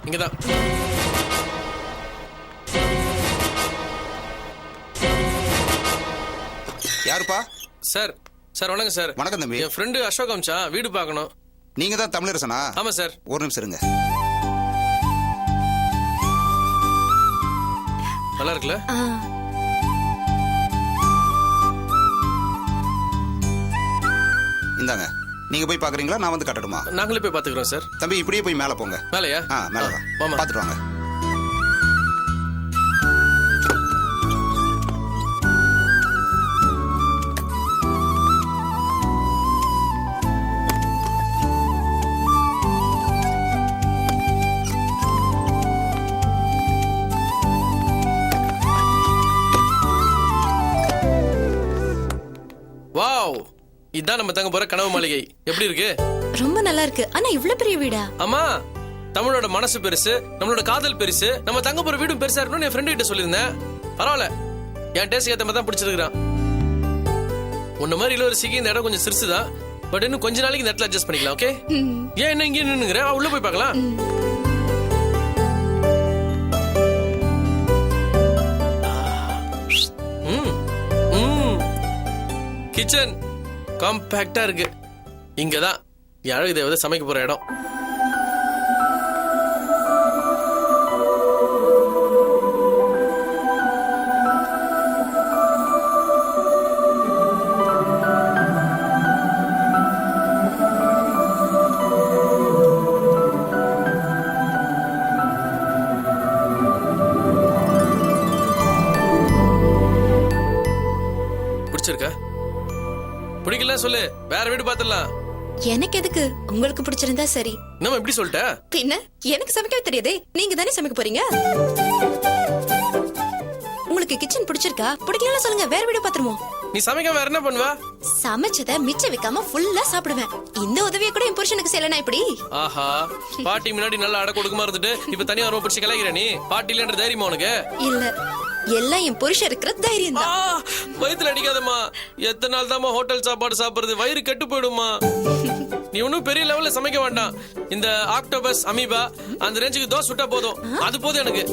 இங்கதான். யாருப்பா? Sir sir வணக்கம் சார். வணக்கம் தம்பி. என் ஃப்ரெண்டு அசோக் அம்சா வீடு பார்க்கணும். நீங்க தான் தமிழரசனா? ஆமா சார். ஒரு நிமிஷம் இருங்க. நல்லா இருக்குல்ல? இந்தாங்க, நீங்க போய் பாக்குறீங்களா நான் வந்து கட்டணுமா? நாங்களே போய் பாத்துக்கிறோம் சார். தம்பி இப்படியே போய் மேல போங்க. மேலையா? மேல தான் பாத்துட்டு வாங்க. வாவ், இதான் நம்ம தங்க போற கனவு மாளிகை. எப்படி இருக்கு? ரொம்ப நல்லா இருக்கு. ஆனா இவ்ளோ பெரிய வீடா? ஆமா, தமிழோட மனசு பெருசு, நம்மளோட காதல் பெருசு, நம்ம தங்க போற வீடும் பெருசா இருக்கணும்னு என் ஃப்ரெண்டு கிட்ட சொல்லியிருந்தேன். பரவாயில்ல, என் டேஸ்ட் ஏத்த மாதிரி தான் பிடிச்சிருக்கான். உன்ன மாதிரி இளவரசிக்கு இந்த இடம் கொஞ்சம் சிறுசுதான். பட் இன்னும் கொஞ்ச நாளைக்கு இந்த இடத்துல அட்ஜஸ்ட் பண்ணிக்கலாம். ஓகே? ஏன் என்ன இங்கே நின்னுங்கிற? உள்ள போய் பார்க்கலாம். கிச்சன் காம்பேக்டா இருக்கு. இங்கதான் என் அழகு தேவதை சமைக்க போற இடம். பிடிச்சிருக்கா? பிடிக்கல சொல்லு, வேற வீடு பாத்துடலாம். எனக்கு எதுக்கு? உங்களுக்கு பிடிச்சிருந்தா சரி. நம்ம எப்படி சொல்லிட்ட? பின்ன எனக்கு சமைக்கவே தெரியாதே. நீங்க தானே சமைக்க போறீங்க. உங்களுக்கு கிச்சன் பிடிச்சிருக்கா? பிடிக்கலன்னு சொல்லுங்க, வேற வீடு பாத்துருவோம். நீ சமைக்க வேற என்ன பண்ணுவா? சமைச்சத மிச்ச வைக்காம ஃபுல்லா சாப்பிடுவேன். இந்த உதவியை கூட என் புருஷனுக்கு செய்யலனா இப்படி? ஆஹா, பாட்டி முன்னாடி நல்லா அடக்க ஒடுக்கமா இருந்துட்டு இப்ப தனியா ரொம்ப பிடிச்சி கலாய்க்கிற நீ. பாட்டி இல்லன்ற தைரியமா உனக்கு? இல்ல, எல்லாம் என் புருஷன் இருக்கிற தைரியம் தான். வயித்துல அடிக்காதம்மா. எத்தனை நாள் தாமா ஹோட்டல் சாப்பாடு சாப்பிடுறது? வயிறு கெட்டு போயிடுமா. நீ ஒன்னும் பெரிய லெவல்ல சமைக்க வேண்டாம். இந்த ஆக்டோபஸ் அமீபா அந்த ரேஞ்சுக்கு தோசை சுட்டா போதும். அது போதும் எனக்கு.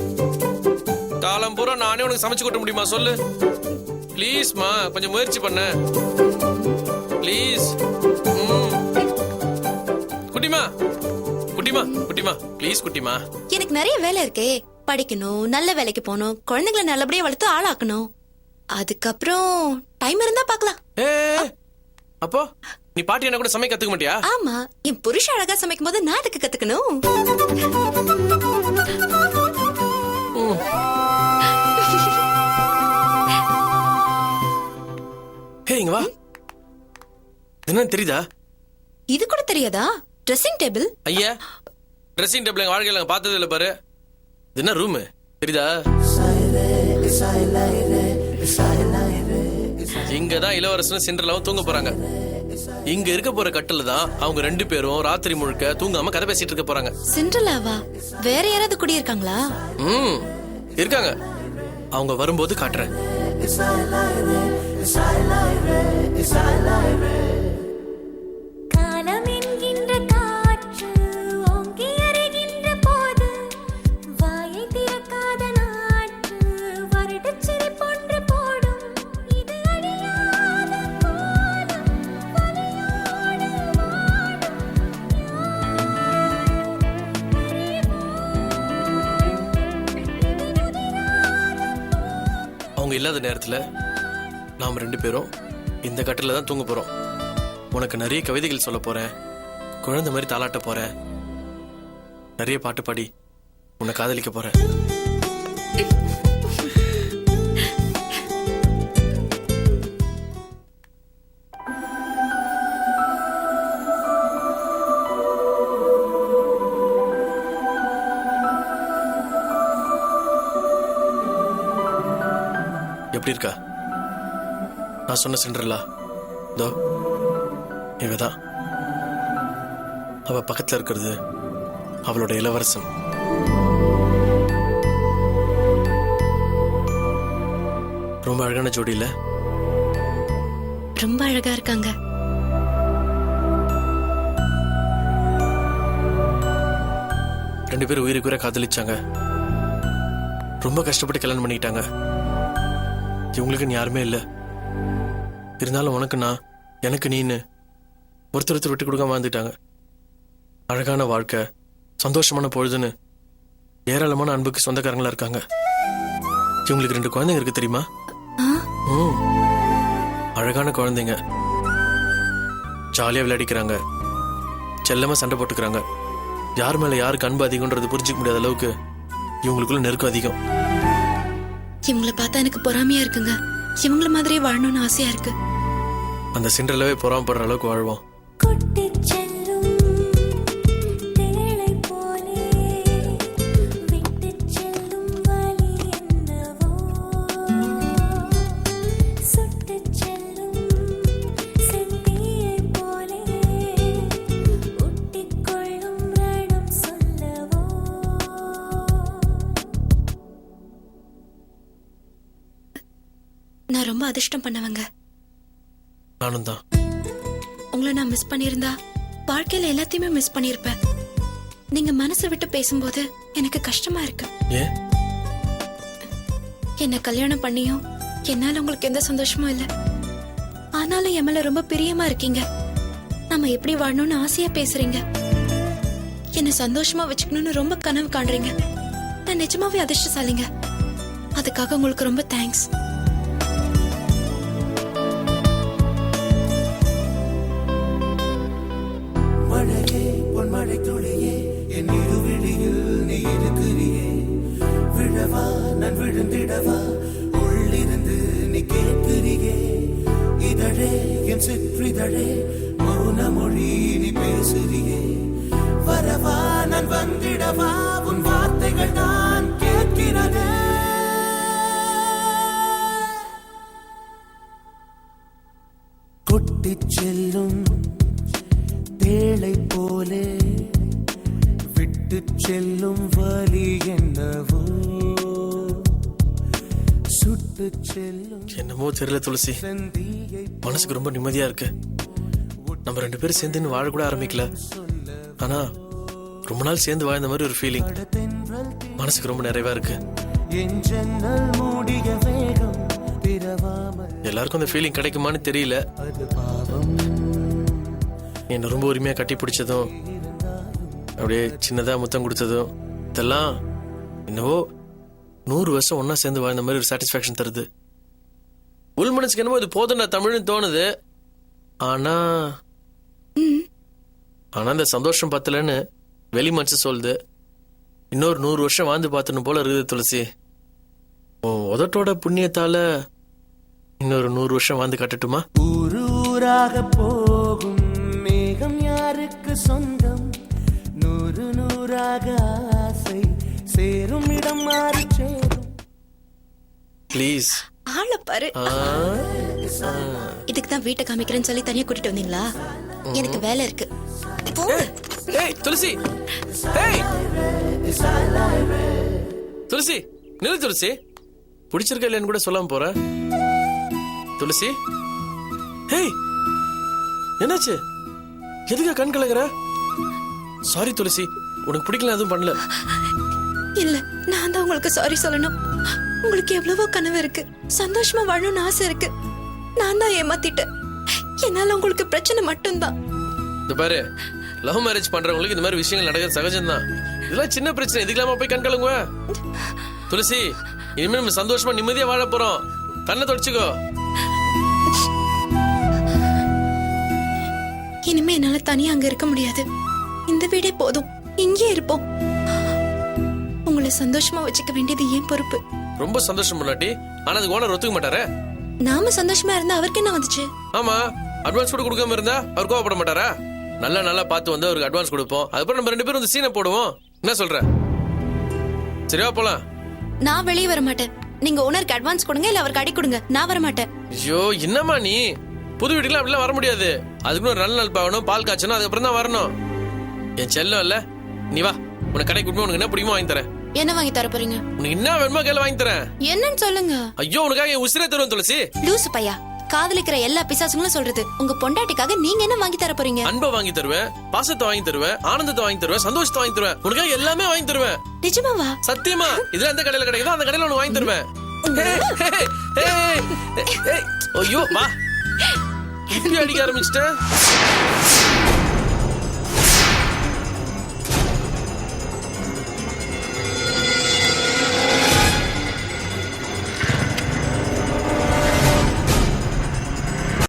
காலம் பூரா நானே உனக்கு சமைச்சு கொட்ட முடியுமா சொல்லு? ப்ளீஸ்மா, கொஞ்சம் முயற்சி பண்ண ப்ளீஸ். குட்டிமா குட்டிமா குட்டிமா ப்ளீஸ் குட்டிமா. எனக்கு நிறைய வேலை இருக்கே. படிக்கணும், நல்ல வேலைக்கு போகணும், குழந்தைகளை நல்லபடியா வளர்த்து ஆளாக்கணும். அதுக்கப்புறம் டைம் இருந்தா பாக்கலாம். அப்போ நீ பாட்டி என்ன கூட சமைக்க கத்துக்க மாட்டியா? ஆமா, என் புருஷன் அழகா சமைக்கும் போது நான் அதுக்கு கத்துக்கணும். இங்க வா. என்ன தெரியுதா? இது கூட தெரியாதா? Dressing table. ஐயா, ட்ரெஸ்ஸிங் டேபிள் எங்க வாழ்க்கையில பார்த்தது இல்ல பாரு. இது என்ன ரூம் தெரியுதா? இங்கதான் இளவரசனும் சிண்ட்ரெல்லாவும் தூங்க போறாங்க. இங்க இருக்க போற கட்டில தான் அவங்க ரெண்டு பேரும் ராத்திரி முழுக்க தூங்காம கதை பேசிட்டு இருக்க போறாங்க. சிண்ட்ரெல்லாவா? வேற யாராவது குடியிருக்காங்களா? இருக்காங்க. அவங்க வரும்போது காட்டுறேன். அவங்க இல்லாத நேரத்துல நாம் ரெண்டு பேரும் இந்த கட்டில தான் தூங்க போறோம். உனக்கு நிறைய கவிதைகள் சொல்ல போறேன். குழந்தை மாதிரி தாளாட்ட போறேன். நிறைய பாட்டு பாடி உன்னை காதலிக்க போறேன். எப்படி இருக்கா? நான் சொன்ன சிண்ட்ரெல்லா தோ இவதான். அவ பக்கத்துல இருக்கிறது அவளோட இளவரசன். ரொம்ப அழகான ஜோடி இல்ல? ரொம்ப அழகா இருக்காங்க. ரெண்டு பேரும் உயிருக்கு உயிரை காதலிச்சாங்க. ரொம்ப கஷ்டப்பட்டு கல்யாணம் பண்ணிக்கிட்டாங்க. இவங்களுக்கு யாருமே இல்ல. இருந்தாலும் உனக்கு நான், எனக்கு நீன்னு ஒருத்தர் விட்டு கொடுக்காம வாழ்ந்துட்டாங்க. அழகான வாழ்க்கை, சந்தோஷமான பொழுதுன்னு ஏராளமான அன்புக்கு சொந்தக்காரங்களா இருக்காங்க. இவங்களுக்கு 2 குழந்தைங்க இருக்கு தெரியுமா? அழகான குழந்தைங்க. ஜாலியா விளையாடிக்கிறாங்க, செல்லமா சண்டை போட்டுக்கிறாங்க. யார் மேல யாருக்கு அன்பு அதிகம்ன்றது புரிஞ்சுக்க முடியாத அளவுக்கு இவங்களுக்குள்ள நெருக்கம் அதிகம். இவங்கள பார்த்தா எனக்கு பொறாமையா இருக்குங்க. இவங்கள மாதிரியே வாழணும்னு ஆசையா இருக்கு. அந்த சிண்ட்ரெல்லாவே பொறாமப்படுற அளவுக்கு வாழ்வோம். நான் ரொம்ப அதிர்ஷ்டம் பண்ணவங்க. நானும் தான். உங்களை நான் மிஸ் பண்ணியிருந்தா வாழ்க்கையில எல்லாத்தையுமே மிஸ் பண்ணியிருப்பேன். நீங்க மனசை விட்டு பேசும்போது எனக்கு கஷ்டமா இருக்கு. ஏன்? என்ன கல்யாணம் பண்ணியும் என்னால உங்களுக்கு எந்த சந்தோஷமும் இல்ல. ஆனாலும் என் மேல ரொம்ப பிரியமா இருக்கீங்க. நம்ம எப்படி வாழணும்னு ஆசையா பேசுறீங்க. என்ன சந்தோஷமா வச்சுக்கணும்னு ரொம்ப கனவு காண்றீங்க. நான் நிஜமாவே அதிர்ஷ்டசாலிங்க. அதுக்காக உங்களுக்கு ரொம்ப தேங்க்ஸ். பொன்மழை துளியே என் இருவிழியில் நீ இருக்கிறியே, விழவா நான் விழுந்திடவா உள்ளிருந்து நீ கேட்கிறியே, இதழே என் சிற்றிதழே மௌன மொழி நீ பேசுறியே, வரவா நான் வந்திடவா உன் வார்த்தைகள் நான் கேட்கிறதே. கொட்டிச் செல்லும் தேளை போலே விட்டு செல்லும் வலி என்னவோ, சுட்டு செல்லும் என்னமோ தெரியல துளசி, மனசுக்கு ரொம்ப நிம்மதியா இருக்கு. நம்ம 2 பேரும் சேர்ந்து வாழ கூட ஆரம்பிக்கல. ஆனா ரொம்ப நாள் சேர்ந்து வாழ்ந்த மாதிரி ஒரு ஃபீலிங் மனசுக்கு ரொம்ப நிறைவா இருக்கு. எல்லாருக்கும் அந்த ஃபீலிங் கிடைக்குமான்னு தெரியல. என்ன ரொம்ப உரிமையா கட்டி பிடிச்சதும் அப்படியே சின்னதா முத்தம் கொடுத்ததும் இதெல்லாம் என்னவோ 100 வருஷம் ஒன்னா சேர்ந்து வாழ்ந்த மாதிரி ஒரு சாட்டிஸ்பாக்சன் தருது. உள் மனசுக்கு என்னமோ இது போதும் நான் தமிழ்னு தோணுது. ஆனா இந்த சந்தோஷம் பத்தலன்னு வெளி மனசு சொல்லுது. இன்னொரு 100 வருஷம் வாழ்ந்து பார்த்துன்னு போல இருக்குது துளசி. உதட்டோட புண்ணியத்தால இன்னொரு 100 வருஷம் வாழ்ந்து கட்டட்டுமா? ஊரூராக போகும் மேகம் யாருக்கு சொந்தம், 100 100ஆக ஆசை சேரும் இடம் மாறி சேரும். ப்ளீஸ் ஆள பாரு. இதுக்கு தான் வீட்டை காமிக்கிறேன்னு சொல்லி தனியா கூட்டிட்டு வந்தீங்களா? எனக்கு வேலை இருக்கு. துளசி துளசி நில்லு துளசி. பிடிச்சிருக்க இல்லைன்னு கூட சொல்லாம போற துளசி. ஹேய் என்னாச்சு? எதுக்கு கண் கலங்குற? சாரி துளசி, உனக்கு பிடிக்கல எதுவும் பண்ணல. இல்ல, நான் தான் உங்களுக்கு சாரி சொல்லணும். உங்களுக்கு எவ்வளவோ கனவு இருக்கு, சந்தோஷமா வாழணும்னு ஆசை இருக்கு. நான் தான் ஏமாத்திட்டேன். என்னால உங்களுக்கு பிரச்சனை மட்டும்தான். இந்த பாரு, லவ் மேரேஜ் பண்றவங்களுக்கு இந்த மாதிரி விஷயங்கள் நடக்கிறது சகஜம்தான். இதெல்லாம் சின்ன பிரச்சனை, இதுக்கெல்லாமா போய் கண் கலங்குவ? துளசி, இனிமே நம்ம சந்தோஷமா நிம்மதியா வாழ போறோம். கண்ணை தொடச்சுக்கோ. இனிமே என்னால தனியா அங்க இருக்க முடியாது. இந்த வீடே போதும், இங்கே இருப்போம். உங்களை சந்தோஷமா வச்சுக்க வேண்டியது ஏன் பொறுப்பு. ரொம்ப சந்தோஷம் முன்னாடி, ஆனா அதுக்கு ஓனர் ஒத்துக்க மாட்டாரே. நாம சந்தோஷமா இருந்தா அவருக்கு என்ன வந்துச்சு? ஆமா, அட்வான்ஸ் கூட கொடுக்காம இருந்தா அவர் கோவப்பட மாட்டாரா? நல்லா பார்த்து வந்து அவருக்கு அட்வான்ஸ் கொடுப்போம். அதுக்கப்புறம் நம்ம 2 பேரும் வந்து சீனை போடுவோம். என்ன சொல்ற? சரியா போலாம்? நான் வெளியே வர மாட்டேன். நீங்க ஓனருக்கு அட்வான்ஸ் கொடுங்க இல்ல அவர் கடை கொடுங்க, நான் வர மாட்டேன். ஐயோ என்னம்மா நீ புது வீட்டுக்குலாம் அப்படிலாம் வர முடியாது. அதுக்கு ஒரு நல்ல நாள் பாகணும், பால் காய்ச்சணும், அதுக்கப்புறம் தான் வரணும். என் செல்லம் இல்ல, நீ வா, உனக்கு கடை கூட்டு உனக்கு என்ன பிடிக்குமோ வாங்கி தரேன். என்ன வாங்கி தர போறீங்க? உனக்கு என்ன வேணுமோ கையில வாங்கி தரேன். என்னன்னு சொல்லுங்க. ஐயோ உனக்காக என் உசிரே தருவேன் துளசி. லூசு பையா, காதலிக்கிற எல்லா பிசாசுங்களும் சொல்றது உங்க பொண்டாட்டிக்காக நீங்க என்ன வாங்கி தர போறீங்க? அன்பை வாங்கி தருவேன், பாசத்தை வாங்கி தருவேன், ஆனந்தத்தை வாங்கி தருவேன், சந்தோஷத்தை வாங்கி தருவேன். உனக்காக எல்லாமே வாங்கி தருவேன். நிஜமாவா? சத்தியமா. இதுல எந்த கடையில கிடைக்குதோ அந்த கடையில உனக்கு வாங்கி தருவேன். ஐயோ வா, இப்படி அடிக்க ஆரம்பிச்சிட்டேன்.